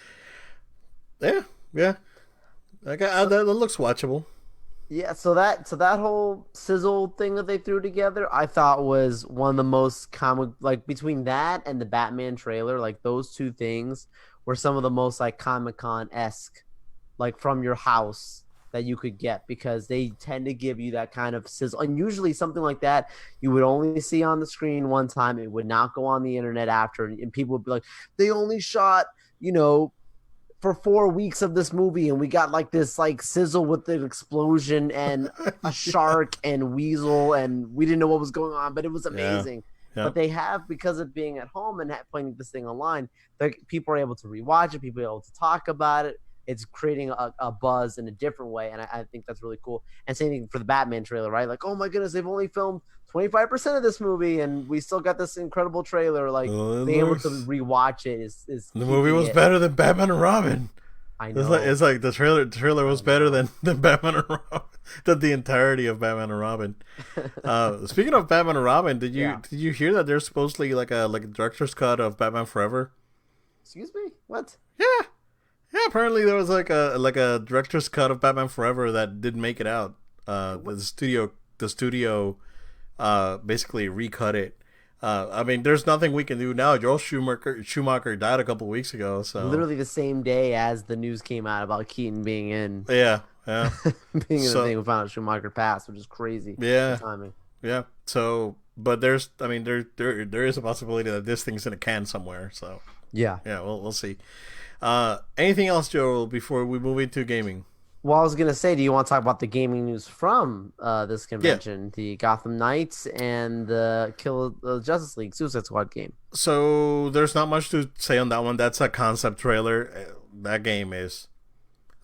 Yeah. Yeah. Like that looks watchable. Yeah, so that whole sizzle thing that they threw together, I thought was one of the most comic, like between that and the Batman trailer, like those two things were some of the most like Comic Con esque, like from your house that you could get because they tend to give you that kind of sizzle. And usually something like that you would only see on the screen one time. It would not go on the internet after, and people would be like, they only shot, you know, for 4 weeks of this movie, and we got like this like sizzle with an explosion and a shark and weasel, and we didn't know what was going on, but it was Yeah. amazing. Yeah. But they have, because of being at home and playing this thing online, people are able to rewatch it, people are able to talk about it. It's creating a buzz in a different way, and I think that's really cool. And same thing for the Batman trailer, right? Like, oh my goodness, they've only filmed 25% of this movie, and we still got this incredible trailer. Like, being able to rewatch it is The movie was it. better than Batman and Robin. I It's know. like the trailer was better than Batman and Robin, than the entirety of Batman and Robin. Speaking of Batman and Robin, Yeah. did you hear that there's supposedly like a director's cut of Batman Forever? Excuse me? What? Yeah, yeah. Apparently there was like a director's cut of Batman Forever that didn't make it out. The studio basically recut it. I mean, there's nothing we can do now. Joel Schumacher died a couple weeks ago, so Literally the same day as the news came out about Keaton being in yeah. being in So- the thing. We found out Schumacher passed, which is crazy. Yeah. The timing. Yeah. So, but I mean, there is a possibility that this thing's in a can somewhere. So, Yeah. yeah, we'll see. Anything else, Joel, before we move into gaming? Well, I was gonna say, do you want to talk about the gaming news from this convention? The Gotham Knights and the Justice League Suicide Squad game. So, there's not much to say on that one. That's a concept trailer. That game is.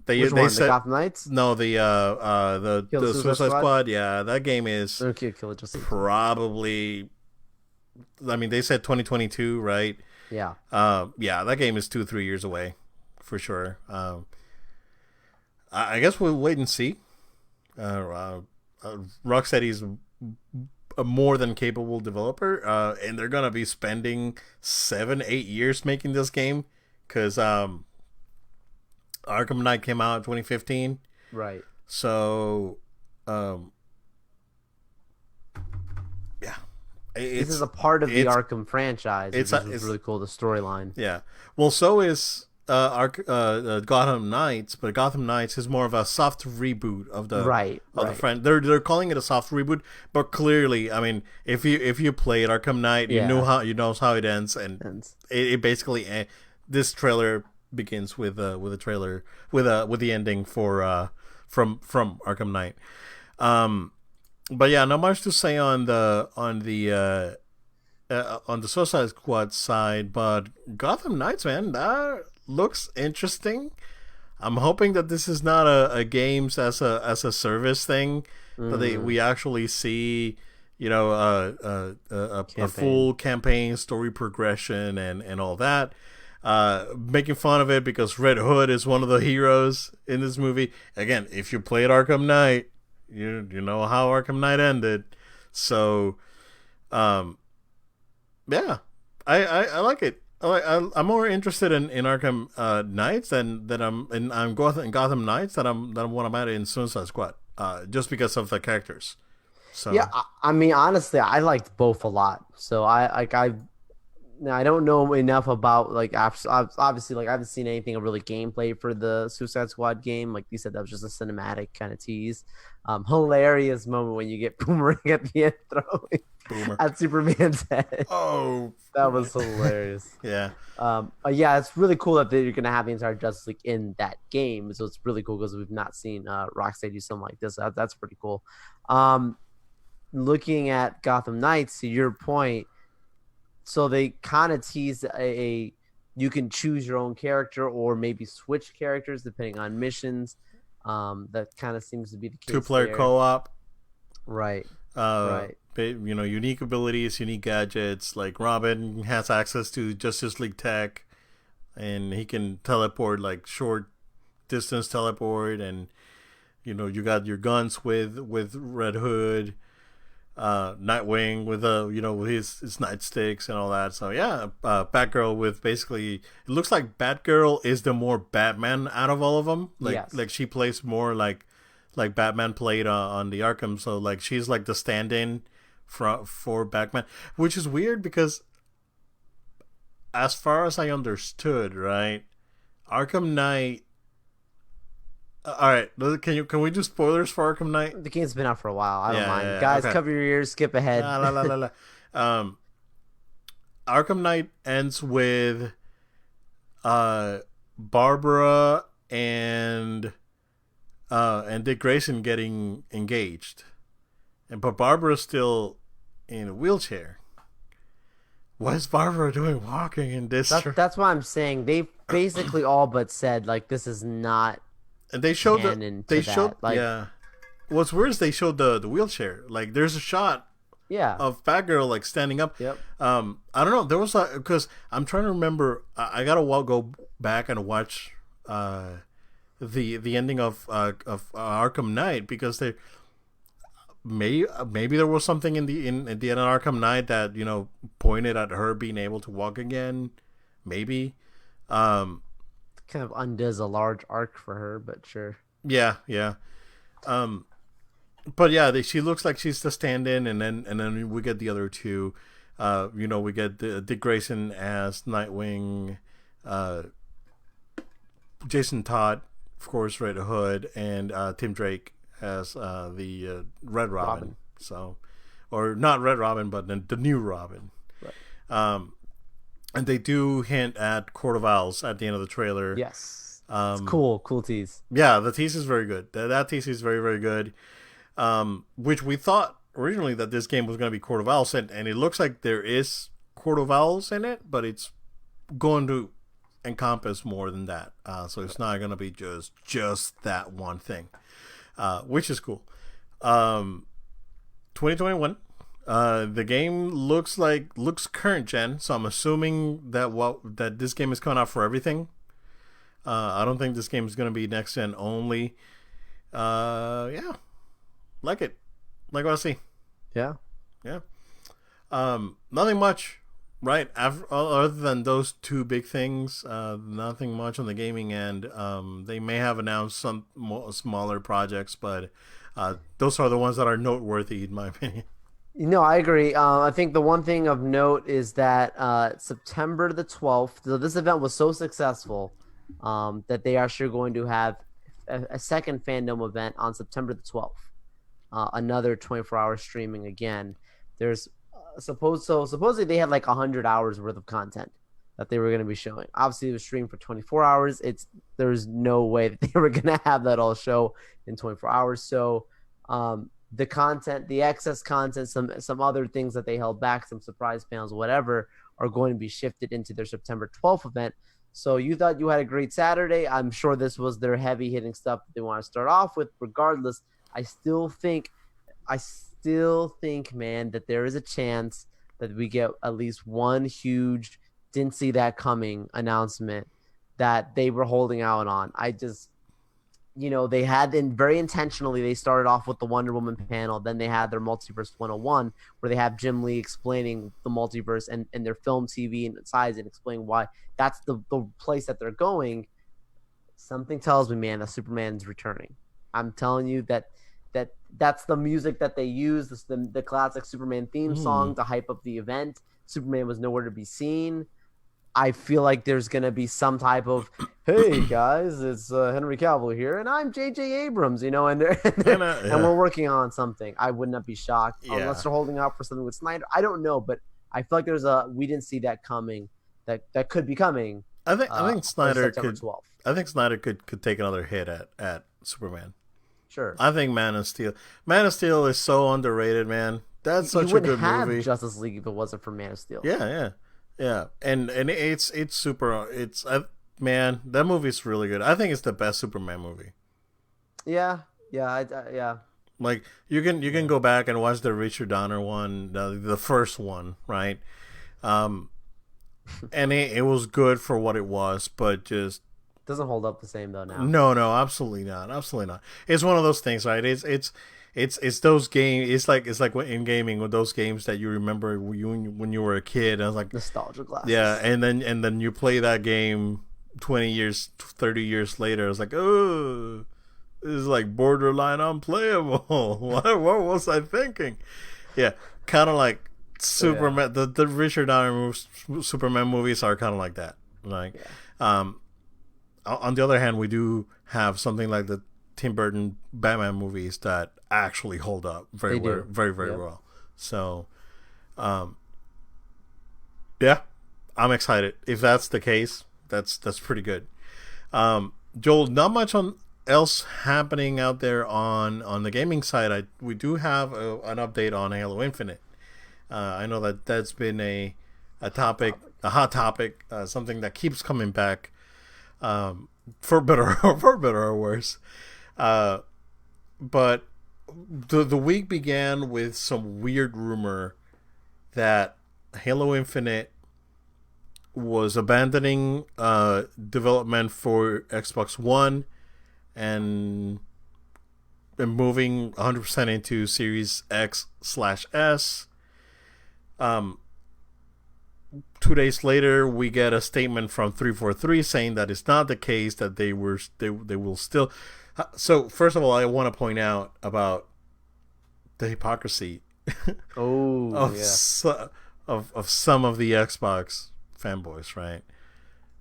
Which They one? said The Gotham Knights? no. Kill The Suicide Suicide Squad? Squad. Yeah, that game is Okay, Kill Justice League. probably. I mean, they said 2022, right? Yeah. Yeah, that game is 2-3 years away, for sure. I guess we'll wait and see. Rocksteady's a more than capable developer, and they're gonna be spending 7-8 years making this game, because Arkham Knight came out in 2015. Right. So, yeah, This is a part of the it's- Arkham franchise, which is really cool. The storyline. Yeah. Well, so is Gotham Knights, but Gotham Knights is more of a soft reboot of the Right. friend. They're calling it a soft reboot, but clearly, I mean, if you played Arkham Knight, Yeah. you know how it ends, and And it basically this trailer begins with a trailer with the ending for from Arkham Knight. But yeah, not much to say on the Suicide Squad side, but Gotham Knights, man, that looks interesting. I'm hoping that this is not a games as a service thing, that we actually see, you know, a full campaign, story progression, and all that. Making fun of it because Red Hood is one of the heroes in this movie. Again, if you played Arkham Knight, you know how Arkham Knight ended. So, yeah, I like it. I'm more interested in Arkham Knights than I'm Gotham Knights than what I'm at in Suicide Squad. Just because of the characters. So yeah, I mean, honestly, I liked both a lot. So I don't know enough about like obviously like I haven't seen anything of really gameplay for the Suicide Squad game. Like you said, that was just a cinematic kind of tease. Hilarious moment when you get Boomerang at the end throwing Boomer. at Superman's head. Oh, That was hilarious. yeah. Yeah, it's really cool that you're gonna have the entire Justice League in that game. So it's really cool because we've not seen Rocksteady do something like this. That's pretty cool. Looking at Gotham Knights, to your point, so they kind of tease you can choose your own character or maybe switch characters depending on missions. That kind of seems to be the case. 2-player there. co-op. Right. Uh, Right. unique abilities, unique gadgets. Like Robin has access to Justice League tech, and he can teleport like short distance teleport, and you got your guns with Red Hood, Nightwing with with his nightsticks and all that. So yeah, Batgirl with basically it looks like Batgirl is the more Batman out of all of them. Yes. Like she plays more like Batman played on the Arkham. So like she's like the stand-in for Batman, which is weird because as far as I understood, right, Arkham Knight. All right, can we do spoilers for Arkham Knight? The game's been out for a while. I don't Yeah, mind. yeah, Guys, okay. cover your ears. Skip ahead. La, la, la, la, la. Arkham Knight ends with Barbara and Dick Grayson getting engaged, but Barbara's still in a wheelchair. What is Barbara doing walking in this? That's why I'm saying they basically all but said like this is not. And they showed like, yeah. What's weird is they showed the wheelchair. Like there's a shot of Batgirl like standing up. Yep. I don't know. There was because I'm trying to remember. I gotta go back and watch the ending of Arkham Knight because they maybe there was something in the end of Arkham Knight that pointed at her being able to walk again. Maybe. Kind of undoes a large arc for her, but sure. Yeah. But yeah, she looks like she's the stand-in, and then we get the other two. We get Dick Grayson as Nightwing, Jason Todd, of course, Red Hood, and Tim Drake as the Red Robin. So, or not Red Robin, but the new Robin. Right. And they do hint at Court of Owls at the end of the trailer. Yes. It's cool tease. Yeah, the tease is very good. That tease is very, very good. Which we thought originally that this game was going to be Court of Owls, and it looks like there is Court of Owls in it, but it's going to encompass more than that. So it's not going to be just that one thing, which is cool. 2021. The game looks current gen, so I'm assuming that this game is coming out for everything. I don't think this game is going to be next gen only. Yeah, like it, like what I see. Yeah. Nothing much, right? Other than those two big things, nothing much on the gaming end. They may have announced some more smaller projects, but those are the ones that are noteworthy, in my opinion. No, I agree. I think the one thing of note is that September the 12th, so this event was so successful that they are sure going to have a second Fandome event on September the 12th. Another 24-hour streaming again. There's supposedly they had like 100 hours worth of content that they were going to be showing. Obviously, it was streamed for 24 hours. There's no way that they were going to have that all show in 24 hours. So the content, the excess content, some other things that they held back, some surprise panels, whatever, are going to be shifted into their September 12th event. So you thought you had a great Saturday. I'm sure this was their heavy hitting stuff that they want to start off with. Regardless, I still think, man, that there is a chance that we get at least one huge didn't see that coming announcement that they were holding out on. They had very intentionally, they started off with the Wonder Woman panel. Then they had their Multiverse 101, where they have Jim Lee explaining the multiverse and their film, TV, and size, and explaining why that's the place that they're going. Something tells me, man, that Superman's returning. I'm telling you that's the music that they use, the classic Superman theme song to hype up the event. Superman was nowhere to be seen. I feel like there's going to be some type of, hey, guys, it's Henry Cavill here, and I'm J.J. Abrams, and we're working on something. I would not be shocked unless they're holding out for something with Snyder. I don't know, but I feel like we didn't see that coming. That could be coming. I think Snyder could. 12th. I think Snyder could take another hit at Superman. Sure. I think Man of Steel. Man of Steel is so underrated, man. That's such a good movie. Justice League if it wasn't for Man of Steel. Yeah, and it's super. Man, that movie's really good. I think it's the best Superman movie. Yeah, yeah. Like you can go back and watch the Richard Donner one, the first one, right? Um, and it was good for what it was, but just Doesn't hold up the same though now. no, absolutely not, absolutely not. It's one of those things, right? It's those games. It's like in gaming with those games that you remember when you were a kid. I was like, Nostalgia yeah, glasses. and then you play that game 20 years, 30 years later. It's like, oh, this is like borderline unplayable. What was I thinking? Yeah, kind of like Yeah, Superman. The Richard Donner Superman movies are kind of like that. Like, yeah. um, on the other hand, we do have something like the Tim Burton Batman movies that actually hold up very They well, do. very very Yep. well. So, um, yeah, I'm excited. If that's the case, that's pretty good. Joel, not much on else happening out there on the gaming side. We do have an update on Halo Infinite. I know that that's been a Hot topic, topic. a hot topic, something that keeps coming back, for better for better or worse. Uh, but the week began with some weird rumor that Halo Infinite was abandoning development for Xbox One and moving 100% into Series X/S. Um, 2 days later, we get a statement from 343 saying that it's not the case, that they will still. So first of all, I want to point out about the hypocrisy Oh of yeah. of some of the Xbox fanboys, right?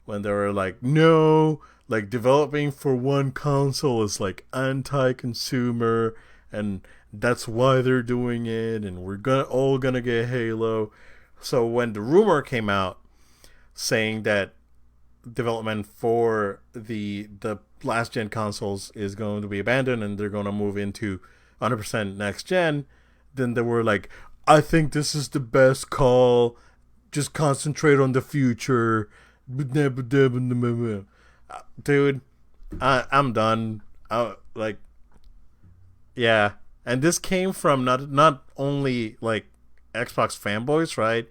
When they were like, no, like developing for one console is like anti-consumer, and that's why they're doing it, and we're gonna get Halo. So when the rumor came out saying that development for the last gen consoles is going to be abandoned and they're going to move into 100% next gen, then they were like, I think this is the best call. Just concentrate on the future. Dude, I'm done. Like, yeah. And this came from not only like Xbox fanboys, right?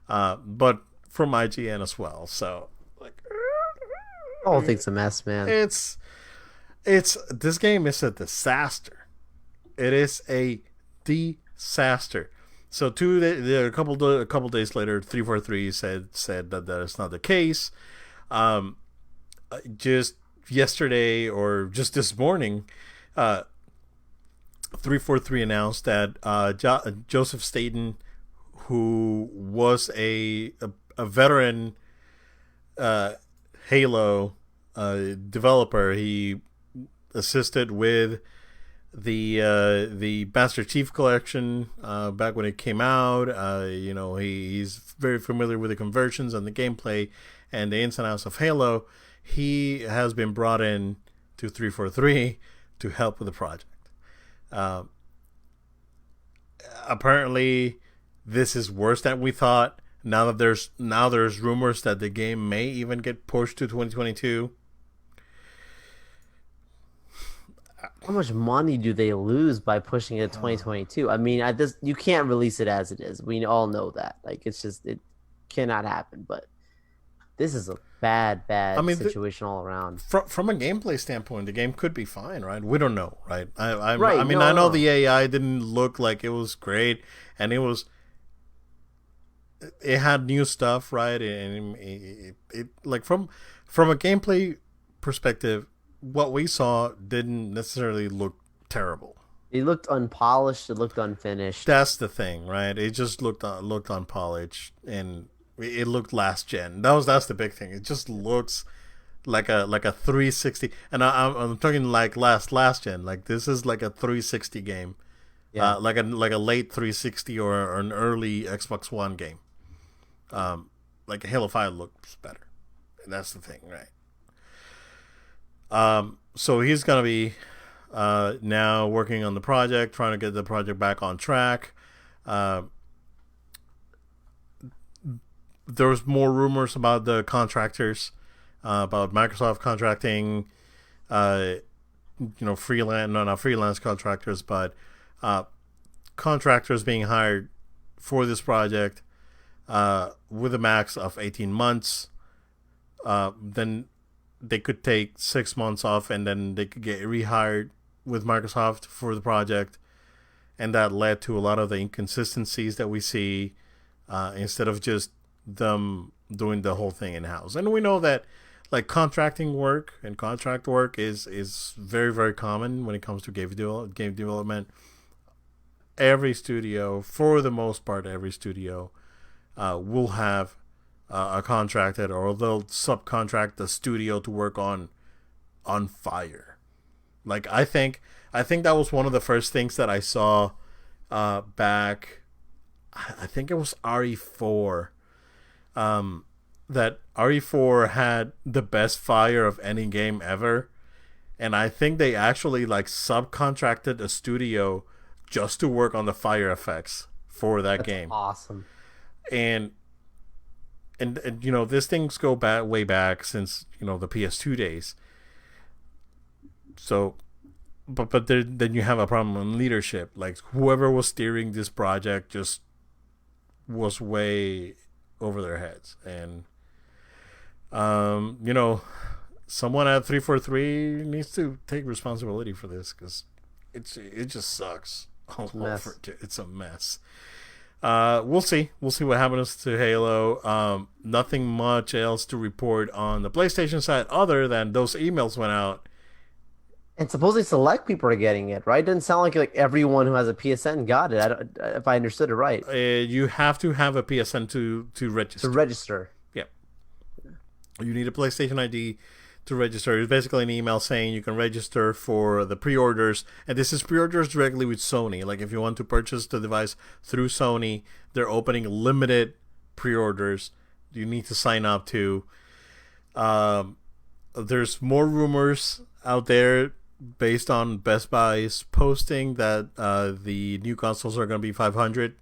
But from IGN as well. So, like, The whole thing's a mess, man. it's it's this game is a disaster. It is a disaster. So a couple days later, 343 said that that is not the case. Um, just yesterday or just this morning, uh, 343 announced that Joseph Staten, who was a veteran uh, Halo developer, he assisted with the Master Chief Collection back when it came out. He's very familiar with the conversions and the gameplay and the ins and outs of Halo. He has been brought in to 343 to help with the project. Uh, Apparently, this is worse than we thought. Now there's rumors that the game may even get pushed to 2022. How much money do they lose by pushing it to 2022? I mean, at this you can't release it as it is. We all know that. Like it's just it cannot happen. But this is a bad, I bad mean, situation all around. from a gameplay standpoint, the game could be fine, right? We don't know, right? I Right? mean, I know No. the AI didn't look like it was great, and it had new stuff, right? And it like from a gameplay perspective, what we saw didn't necessarily look terrible. It looked unpolished. It looked unfinished. That's the thing, right? It just looked unpolished, and it looked last gen. That's the big thing. It just looks like a 360, and I'm talking like last gen. Like this is like a 360 game, Yeah. like a late 360 or an early Xbox One game. Like Halo 5 looks better. And that's the thing, right? So he's gonna be now working on the project, trying to get the project back on track. Uh, there was more rumors about the contractors, about Microsoft contracting uh, not freelance contractors, but contractors being hired for this project with a max of 18 months. Then they could take 6 months off, and then they could get rehired with Microsoft for the project. And that led to a lot of the inconsistencies that we see instead of just them doing the whole thing in-house. And we know that like contracting work and contract work is very, very common when it comes to game development. Every studio, for the most part, will have a contracted, or they'll subcontract the studio to work on Fire. Like I think that was one of the first things that I saw back. I think it was RE4. That RE4 had the best fire of any game ever, and I think they actually like subcontracted a studio just to work on the fire effects for that game. Awesome. And these things go back way back since the PS2 days. So, but then you have a problem in leadership. Like whoever was steering this project just was way over their heads, and someone at 343 needs to take responsibility for this, because it just sucks. It's a mess. We'll see what happens to Halo. Nothing much else to report on the PlayStation side other than those emails went out. And supposedly select people are getting it, right? Doesn't sound like everyone who has a PSN got it. If I understood it right. You have to have a PSN to register. To register. Yeah. You need a PlayStation ID to register. It's basically an email saying you can register for the pre-orders. And this is pre-orders directly with Sony. Like if you want to purchase the device through Sony, they're opening limited pre-orders. You need to sign up to. There's more rumors out there based on Best Buy's posting that the new consoles are going to be $500.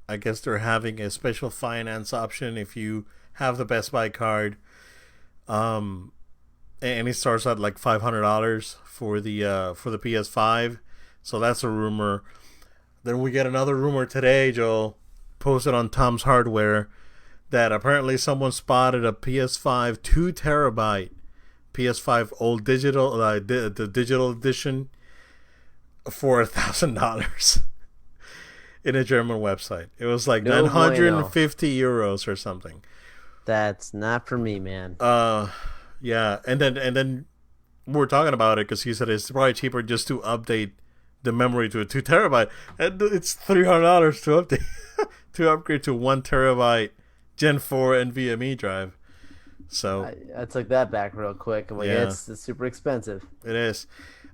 I guess they're having a special finance option if you have the Best Buy card, and it starts at like $500 for the PS5. So that's a rumor. Then we get another rumor today, Joel, posted on Tom's Hardware, that apparently someone spotted a PS5 2TB PS5 old digital, the digital edition, for $1,000 in a German website. It was like 950 euros or something. That's not for me, man. Yeah, and then we're talking about it because he said it's probably cheaper just to update the memory to a 2TB, and it's $300 to update to upgrade to 1TB Gen 4 NVMe drive. So I took that back real quick. I'm like, yeah, it's super expensive. It is.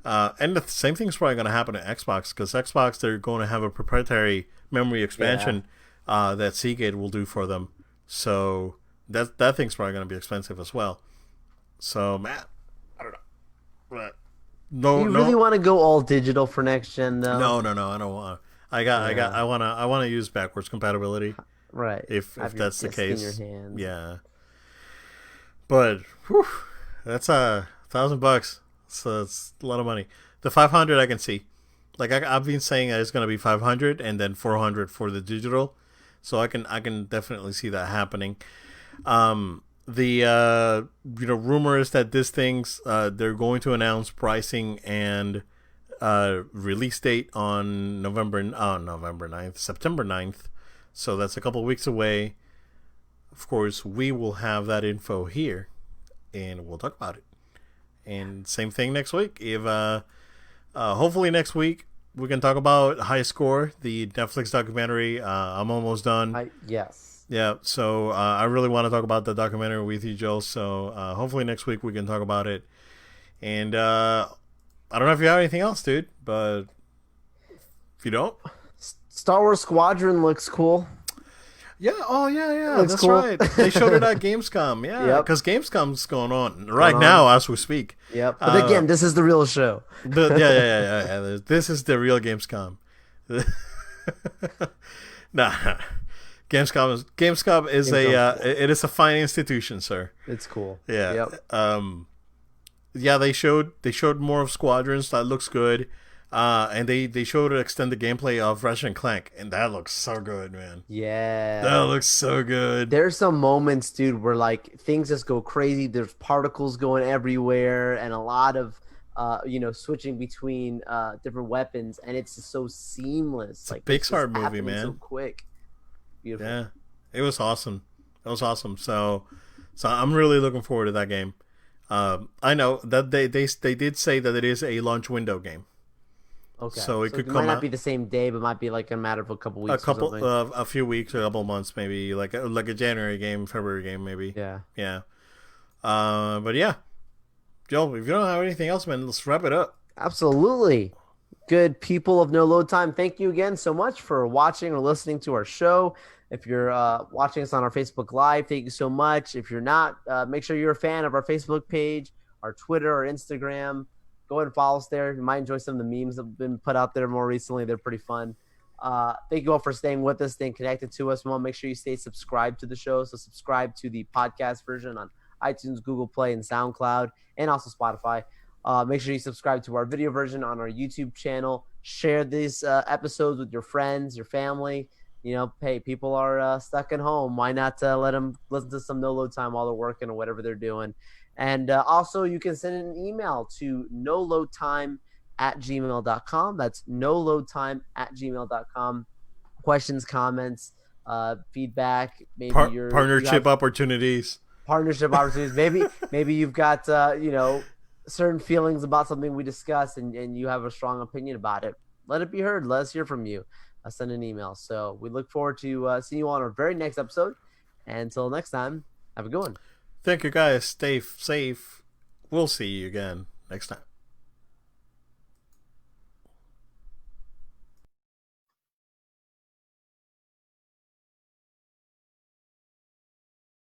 And the same thing's probably going to happen to Xbox, because Xbox, they're going to have a proprietary memory expansion that Seagate will do for them. So that thing's probably going to be expensive as well. So, man, I don't know. But do you really want to go all digital for next gen, though? No, I don't want. I want to use backwards compatibility. Right. If that's the case. In your hand. Yeah. But that's $1,000. So it's a lot of money. The 500 I can see. Like I've been saying that it's gonna be 500 and then 400 for the digital. So I can definitely see that happening. The rumor is that these things they're going to announce pricing and release date on September 9th. So that's a couple of weeks away. Of course, we will have that info here, and we'll talk about it. And same thing next week. If hopefully next week we can talk about High Score, the Netflix documentary. I'm almost done. Yes. Yeah. So I really want to talk about the documentary with you, Joel. So hopefully next week we can talk about it. And I don't know if you have anything else, dude. But if you don't, Star Wars Squadron looks cool. Yeah. Oh, yeah. Looks That's cool. right. They showed it at Gamescom. Yeah. Because Gamescom's going on right now as we speak. Yep. But again, this is the real show. Yeah. This is the real Gamescom. Nah. Gamescom is it is a fine institution, sir. It's cool. Yeah. Yep. yeah, they showed more of Squadrons. That looks good. And they showed an extended gameplay of Ratchet and Clank, and that looks so good, man. Yeah. That looks so good. There's some moments, dude, where like things just go crazy. There's particles going everywhere, and a lot of switching between different weapons, and it's just so seamless. It's a Like it's just Pixar movie, happening so man. quick. Beautiful. Yeah, it was awesome. It was awesome. So I'm really looking forward to that game. I know that they did say that it is a launch window game, Okay, so it so it could might come not be out the same day, but might be like a matter of a couple a weeks or couple something. of a few weeks, a couple months, maybe like a January game, February game, maybe. Yeah. Yeah. But yeah, Joe, if you don't have anything else, man, let's wrap it up. Absolutely. Good people of No Load Time, thank you again so much for watching or listening to our show. If you're watching us on our Facebook Live, thank you so much. If you're not, make sure you're a fan of our Facebook page, our Twitter, or Instagram. Go ahead and follow us there. You might enjoy some of the memes that have been put out there more recently. They're pretty fun. Thank you all for staying with us, staying connected to us. We want to make sure you stay subscribed to the show. So subscribe to the podcast version on iTunes, Google Play, and SoundCloud, and also Spotify. Make sure you subscribe to our video version on our YouTube channel. Share these episodes with your friends, your family. Hey, people are stuck at home. Why not let them listen to some No Load Time while they're working or whatever they're doing? And also, you can send an email to noloadtime@gmail.com. That's noloadtime@gmail.com. Questions, comments, feedback, maybe Partnership opportunities. partnership opportunities. Maybe you've got certain feelings about something we discussed, and you have a strong opinion about it. Let it be heard. Let us hear from you. Send an email. So we look forward to seeing you on our very next episode. And until next time, have a good one. Thank you, guys. Stay safe. We'll see you again next time.